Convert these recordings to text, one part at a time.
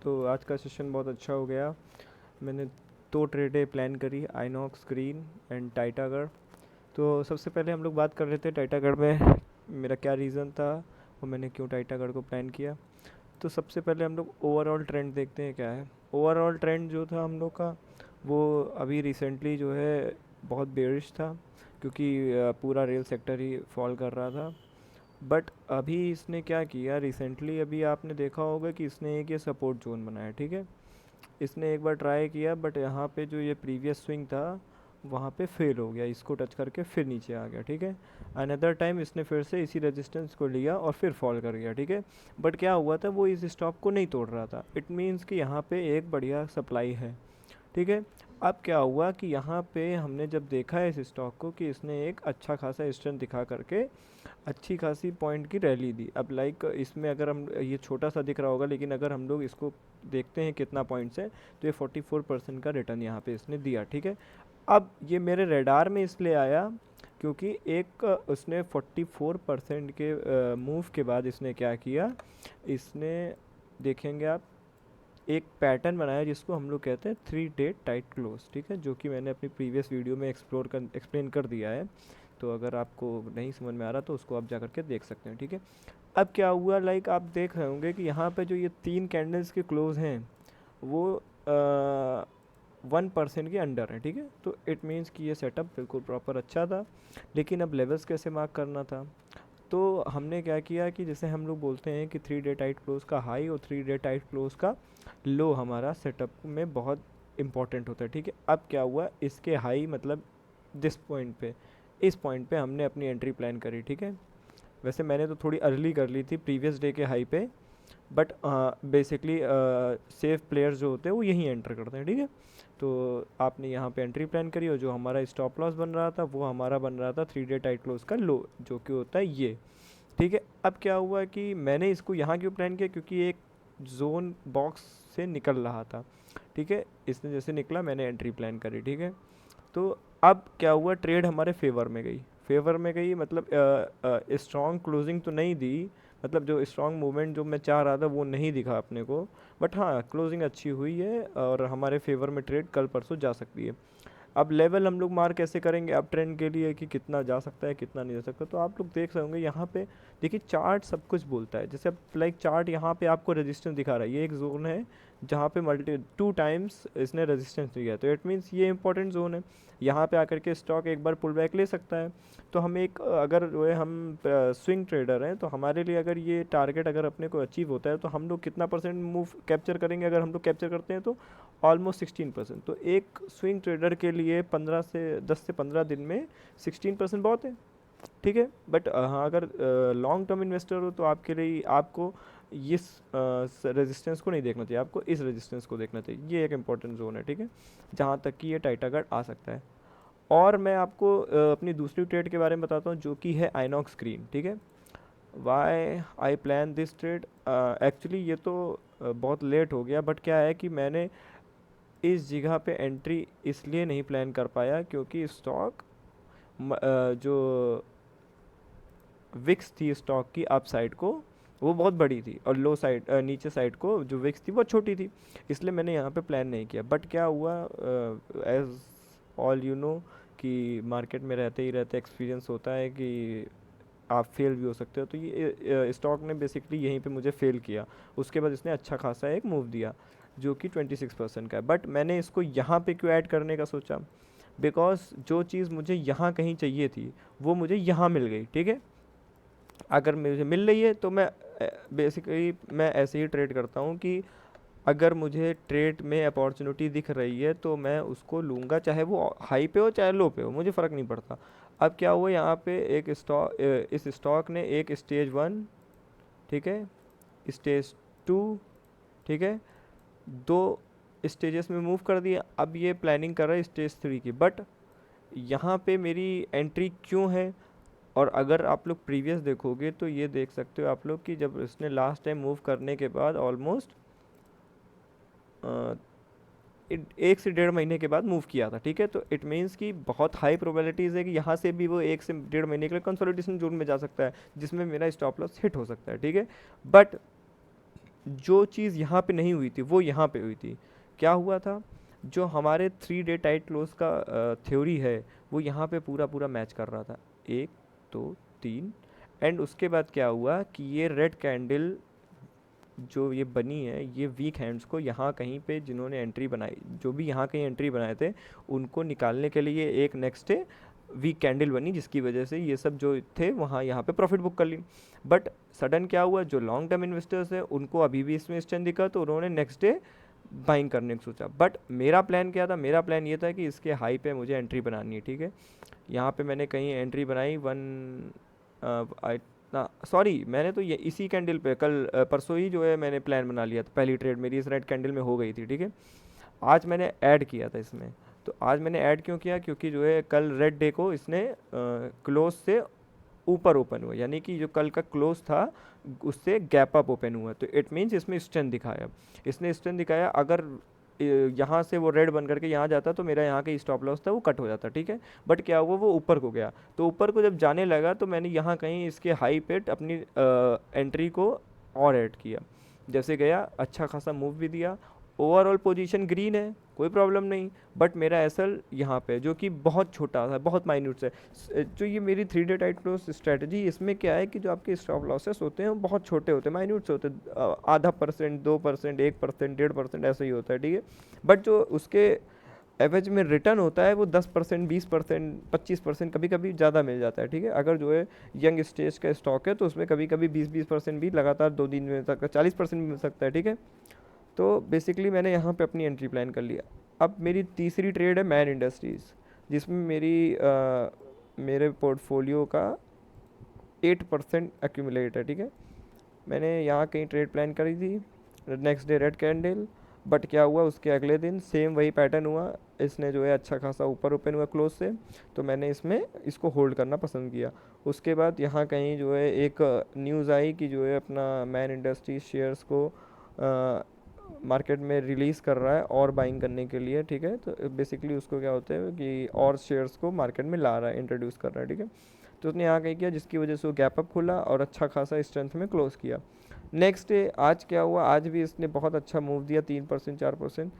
तो आज का सेशन बहुत अच्छा हो गया। मैंने 2 ट्रेडें प्लान करी, आइनॉक्स ग्रीन एंड टाइटागढ़। तो सबसे पहले हम लोग बात कर रहे थे टाइटागढ़ में मेरा क्या रीज़न था और मैंने क्यों टाइटागढ़ को प्लान किया। तो सबसे पहले हम लोग ओवरऑल ट्रेंड देखते हैं क्या है। ओवरऑल ट्रेंड जो था हम लोग का, वो अभी रिसेंटली जो है बहुत बेरिश था, क्योंकि पूरा रेल सेक्टर ही फॉल कर रहा था। बट अभी इसने क्या किया रिसेंटली, अभी आपने देखा होगा कि इसने एक ये सपोर्ट जोन बनाया, ठीक है। इसने एक बार ट्राई किया बट यहाँ पे जो ये प्रीवियस स्विंग था वहाँ पे फेल हो गया, इसको टच करके फिर नीचे आ गया, ठीक है। अनदर टाइम इसने फिर से इसी रेजिस्टेंस को लिया और फिर फॉल कर गया, ठीक है। बट क्या हुआ था, वो इस स्टॉप को नहीं तोड़ रहा था। इट मीन्स कि यहाँ पे एक बढ़िया सप्लाई है, ठीक है। अब क्या हुआ कि यहाँ पे हमने जब देखा है इस स्टॉक को कि इसने एक अच्छा खासा स्ट्रेंथ दिखा करके अच्छी खासी पॉइंट की रैली दी। अब लाइक इसमें अगर हम, ये छोटा सा दिख रहा होगा लेकिन अगर हम लोग इसको देखते हैं कितना पॉइंट्स है, तो ये 44% का रिटर्न यहाँ पे इसने दिया, ठीक है। अब ये मेरे रेडार में इसलिए आया क्योंकि एक उसने 44% के मूव के बाद इसने क्या किया, इसने, देखेंगे आप, एक पैटर्न बनाया जिसको हम लोग कहते हैं 3 डे टाइट क्लोज, ठीक है, जो कि मैंने अपनी प्रीवियस वीडियो में एक्सप्लेन कर दिया है। तो अगर आपको नहीं समझ में आ रहा तो उसको आप जा करके देख सकते हैं, ठीक है। अब क्या हुआ, लाइक आप देख रहे होंगे कि यहाँ पे जो ये 3 कैंडल्स के क्लोज हैं वो 1% के अंडर है, ठीक है। तो इट मीन्स कि ये सेटअप बिल्कुल प्रॉपर अच्छा था। लेकिन अब लेवल्स कैसे मार्क करना था, तो हमने क्या किया कि जैसे हम लोग बोलते हैं कि 3 डे टाइट क्लोज का हाई और 3 डे टाइट क्लोज का लो हमारा सेटअप में बहुत इंपॉर्टेंट होता है, ठीक है। अब क्या हुआ, इसके हाई मतलब दिस पॉइंट पे, इस पॉइंट पे हमने अपनी एंट्री प्लान करी, ठीक है। वैसे मैंने तो थोड़ी अर्ली कर ली थी प्रीवियस डे के हाई पे, बट बेसिकली सेफ प्लेयर्स जो होते हैं वो यहीं एंटर करते हैं, ठीक है। तो आपने यहाँ पे एंट्री प्लान करी और जो हमारा स्टॉप लॉस बन रहा था वो हमारा बन रहा था 3 डे टाइट क्लोज का लो, जो कि होता है ये, ठीक है। अब क्या हुआ कि मैंने इसको यहाँ क्यों प्लान किया, क्योंकि एक जोन बॉक्स से निकल रहा था, ठीक है। इसने जैसे निकला मैंने एंट्री प्लान करी, ठीक है। तो अब क्या हुआ, ट्रेड हमारे फेवर में गई, फेवर में गई मतलब स्ट्रॉन्ग क्लोजिंग तो नहीं दी, मतलब जो स्ट्रॉन्ग मूवमेंट जो मैं चाह रहा था वो नहीं दिखा अपने को। बट हाँ, क्लोजिंग अच्छी हुई है और हमारे फेवर में ट्रेड कल परसों जा सकती है। अब लेवल हम लोग मार्क कैसे करेंगे अब ट्रेंड के लिए कि कितना जा सकता है कितना नहीं जा सकता, तो आप लोग देख रहे होंगे यहाँ पे, देखिए चार्ट सब कुछ बोलता है। जैसे अब लाइक चार्ट यहाँ पे आपको रेजिस्टेंस दिखा रहा है, ये एक जोन है जहाँ पे मल्टी 2 टाइम्स इसने रेजिस्टेंस दिया है, तो इट मीन्स ये इंपॉर्टेंट जोन है। यहाँ पे आकर के स्टॉक एक बार पुल बैक ले सकता है। तो हम एक अगर जो है हम स्विंग ट्रेडर हैं, तो हमारे लिए अगर ये टारगेट अगर अपने को अचीव होता है तो हम लोग कितना परसेंट मूव कैप्चर करेंगे, अगर हम लोग कैप्चर करते हैं तो ऑलमोस्ट 16%। तो एक स्विंग ट्रेडर के लिए 10 से 15 दिन में 16% बहुत है, ठीक है। बट हाँ, अगर लॉन्ग टर्म इन्वेस्टर हो तो आपके लिए आपको इस रेजिस्टेंस को नहीं देखना चाहिए, आपको इस रेजिस्टेंस को देखना चाहिए। ये एक इंपॉर्टेंट जोन है, ठीक है, जहाँ तक कि ये टाइटागढ़ आ सकता है। और मैं आपको अपनी दूसरी ट्रेड के बारे में बताता हूँ जो कि है आइनॉक्स ग्रीन, ठीक है। Why I plan this trade, actually ये तो बहुत लेट हो गया, बट क्या है कि मैंने इस जगह पे एंट्री इसलिए नहीं प्लान कर पाया क्योंकि स्टॉक जो विक्स थी स्टॉक की अप साइड को वो बहुत बड़ी थी और लो साइड नीचे साइड को जो विक्स थी वो छोटी थी, इसलिए मैंने यहाँ पे प्लान नहीं किया। बट क्या हुआ, एज ऑल यू नो कि मार्केट में रहते ही रहते एक्सपीरियंस होता है कि आप फेल भी हो सकते हो। तो ये स्टॉक ने बेसिकली यहीं पे मुझे फेल किया, उसके बाद इसने अच्छा खासा एक मूव दिया जो कि 26% का है। बट मैंने इसको यहाँ पे क्यों ऐड करने का सोचा, बिकॉज जो चीज़ मुझे यहाँ कहीं चाहिए थी वो मुझे यहाँ मिल गई, ठीक है। अगर मुझे मिल रही है तो मैं बेसिकली मैं ऐसे ही ट्रेड करता हूँ कि अगर मुझे ट्रेड में अपॉर्चुनिटी दिख रही है तो मैं उसको लूँगा, चाहे वो हाई पे हो चाहे लो पे हो, मुझे फ़र्क नहीं पड़ता। अब क्या हुआ, यहाँ पे एक स्टॉक, इस स्टॉक ने एक स्टेज 1, ठीक है, स्टेज 2, ठीक है, 2 स्टेजेस में मूव कर दिया। अब ये प्लानिंग कर रहा है स्टेज 3 की। बट यहाँ पे मेरी एंट्री क्यों है, और अगर आप लोग प्रीवियस देखोगे तो ये देख सकते हो आप लोग कि जब इसने लास्ट टाइम मूव करने के बाद ऑलमोस्ट 1 से 1.5 महीने के बाद मूव किया था, ठीक है। तो इट मीन्स कि बहुत हाई प्रोबेबिलिटीज़ है कि यहाँ से भी वो 1 से 1.5 महीने के लिए कंसोलिडेशन जोन में जा सकता है जिसमें मेरा स्टॉप लॉस हिट हो सकता है, ठीक है। बट जो चीज़ यहाँ पे नहीं हुई थी वो यहाँ पे हुई थी। क्या हुआ था, जो हमारे 3 डे टाइट क्लोज का थ्योरी है वो यहाँ पे पूरा पूरा मैच कर रहा था, 1 2 3। एंड उसके बाद क्या हुआ कि ये रेड कैंडल जो ये बनी है, ये वीक हैंड्स को यहाँ कहीं पे जिन्होंने एंट्री बनाई, जो भी यहाँ कहीं एंट्री बनाए थे, उनको निकालने के लिए एक नेक्स्ट डे वीक कैंडल बनी, जिसकी वजह से ये सब जो थे वहाँ यहाँ पे प्रॉफिट बुक कर ली। बट सडन क्या हुआ, जो लॉन्ग टर्म इन्वेस्टर्स हैं उनको अभी भी इसमें स्ट्रेंथ दिखा, तो उन्होंने नेक्स्ट डे बाइंग करने का सोचा। बट मेरा प्लान क्या था, मेरा प्लान ये था कि इसके हाई पे मुझे एंट्री बनानी है, ठीक है। यहाँ पे मैंने कहीं एंट्री बनाई सॉरी, मैंने तो ये इसी कैंडल पे कल परसों ही जो है मैंने प्लान बना लिया था, पहली ट्रेड मेरी इस रेड कैंडल में हो गई थी, ठीक है। आज मैंने ऐड किया था इसमें। तो आज मैंने ऐड क्यों किया, क्योंकि जो है कल रेड डे को इसने क्लोज से ऊपर ओपन हुआ, यानी कि जो कल का क्लोज था उससे गैप अप ओपन हुआ, तो इट मीन्स इसमें स्ट्रेंथ दिखाया, इसने स्ट्रेंथ दिखाया। अगर यहाँ से वो रेड बन करके यहाँ जाता तो मेरा यहाँ का स्टॉप लॉस था वो कट हो जाता, ठीक है। बट क्या हुआ, वो ऊपर को गया, तो ऊपर को जब जाने लगा तो मैंने यहाँ कहीं इसके हाई पे अपनी एंट्री को और ऐड किया। जैसे गया, अच्छा खासा मूव भी दिया, ओवरऑल पोजीशन ग्रीन है, कोई प्रॉब्लम नहीं। बट मेरा एसएल यहाँ पे जो कि बहुत छोटा था, बहुत माइन्यूट है। जो ये मेरी 3 डे टाइट क्लोज स्ट्रेटजी, इसमें क्या है कि जो आपके स्टॉप लॉसेस होते हैं वो बहुत छोटे होते हैं, माइन्यूट से होते हैं, आधा परसेंट, 2%, 1%, 1.5% ऐसा ही होता है, ठीक है। बट जो उसके एवरेज में रिटर्न होता है वो 10%, 20%, 25%, कभी कभी ज़्यादा मिल जाता है, ठीक है। अगर जो है यंग स्टेज का स्टॉक है तो उसमें कभी कभी 20% भी लगातार 2 दिन में मिल सकता है, 40% भी मिल सकता है, ठीक है। तो बेसिकली मैंने यहाँ पे अपनी एंट्री प्लान कर लिया। अब मेरी तीसरी ट्रेड है मैन इंडस्ट्रीज़, जिसमें मेरे पोर्टफोलियो का 8% एक्यूमुलेट है, ठीक है। मैंने यहाँ कहीं ट्रेड प्लान करी थी, next day red candle, but क्या हुआ उसके अगले दिन सेम वही पैटर्न हुआ, इसने जो है अच्छा खासा ऊपर ओपन हुआ क्लोज से, तो मैंने इसमें इसको होल्ड करना पसंद किया। उसके बाद यहाँ कहीं जो है एक न्यूज़ आई कि जो है अपना मैन इंडस्ट्रीज शेयर्स को मार्केट में रिलीज़ कर रहा है और बाइंग करने के लिए, ठीक है। तो बेसिकली उसको क्या होता है कि और शेयर्स को मार्केट में ला रहा है, इंट्रोड्यूस कर रहा है, ठीक है। तो उसने यहाँ कहीं किया, जिसकी वजह से वो गैप अप खुला और अच्छा खासा स्ट्रेंथ में क्लोज किया। नेक्स्ट डे आज क्या हुआ, आज भी इसने बहुत अच्छा मूव दिया, 3% 4%।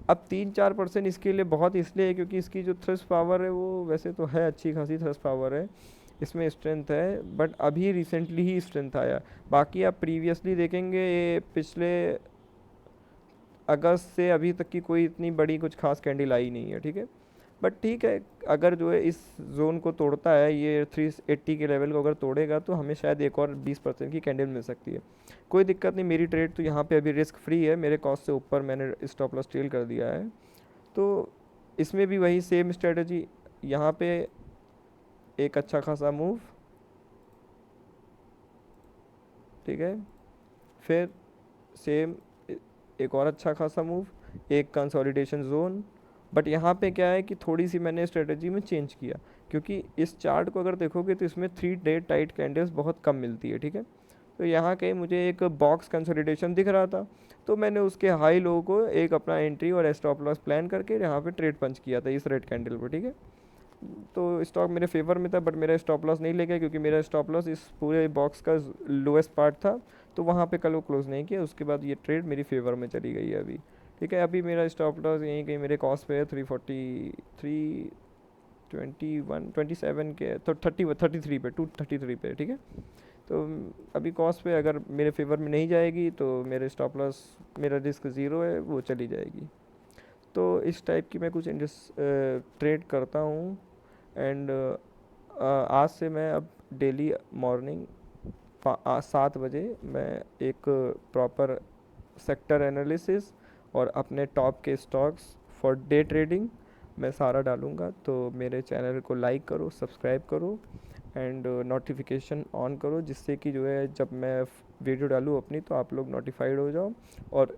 अब 3-4% इसके लिए बहुत इसलिए है क्योंकि इसकी जो थ्रस्ट पावर है वो वैसे तो है, अच्छी खासी थ्रस्ट पावर है, इसमें स्ट्रेंथ है, बट अभी रिसेंटली ही स्ट्रेंथ आया। बाकी आप प्रीवियसली देखेंगे ये पिछले अगस्त से अभी तक की कोई इतनी बड़ी कुछ खास कैंडल आई नहीं है, ठीक है। बट ठीक है, अगर जो है इस जोन को तोड़ता है, ये 380 के लेवल को अगर तोड़ेगा तो हमें शायद एक और 20% की कैंडल मिल सकती है। कोई दिक्कत नहीं, मेरी ट्रेड तो यहाँ पे अभी रिस्क फ्री है, मेरे कॉस्ट से ऊपर मैंने स्टॉप लॉस टेल कर दिया है। तो इसमें भी वही सेम स्ट्रेटजी, यहाँ पे एक अच्छा खासा मूव, ठीक है, फिर सेम एक और अच्छा खासा मूव, एक कंसोलिडेशन जोन। बट यहाँ पे क्या है कि थोड़ी सी मैंने स्ट्रेटजी में चेंज किया, क्योंकि इस चार्ट को अगर देखोगे तो इसमें 3 डे टाइट कैंडल्स बहुत कम मिलती है, ठीक है। तो यहाँ कहीं मुझे एक बॉक्स कंसोलिडेशन दिख रहा था, तो मैंने उसके हाई लो को एक अपना एंट्री और स्टॉप लॉस प्लान करके यहाँ पे ट्रेड पंच किया था इस रेड कैंडल पर, ठीक है। तो स्टॉक मेरे फेवर में था, बट मेरा स्टॉप लॉस नहीं ले गया, क्योंकि मेरा स्टॉप लॉस इस पूरे बॉक्स का लोएस्ट पार्ट था, तो वहाँ पे कल वो क्लोज नहीं किया। उसके बाद ये ट्रेड मेरी फेवर में चली गई है अभी, ठीक है। अभी मेरा स्टॉप लॉस यहीं कहीं मेरे कॉस्ट पे है 343, 27 के, तो 33 पे, 233 पे, ठीक है। तो अभी कॉस्ट पे अगर मेरे फेवर में नहीं जाएगी तो मेरे स्टॉप लॉस, मेरा रिस्क ज़ीरो है, वो चली जाएगी। तो इस टाइप की मैं कुछ ट्रेड करता हूँ। एंड आज से मैं अब डेली मॉर्निंग 7 बजे मैं एक प्रॉपर सेक्टर एनालिसिस और अपने टॉप के स्टॉक्स फॉर डे ट्रेडिंग मैं सारा डालूँगा। तो मेरे चैनल को लाइक करो, सब्सक्राइब करो एंड नोटिफिकेशन ऑन करो, जिससे कि जो है जब मैं वीडियो डालूँ अपनी तो आप लोग नोटिफाइड हो जाओ और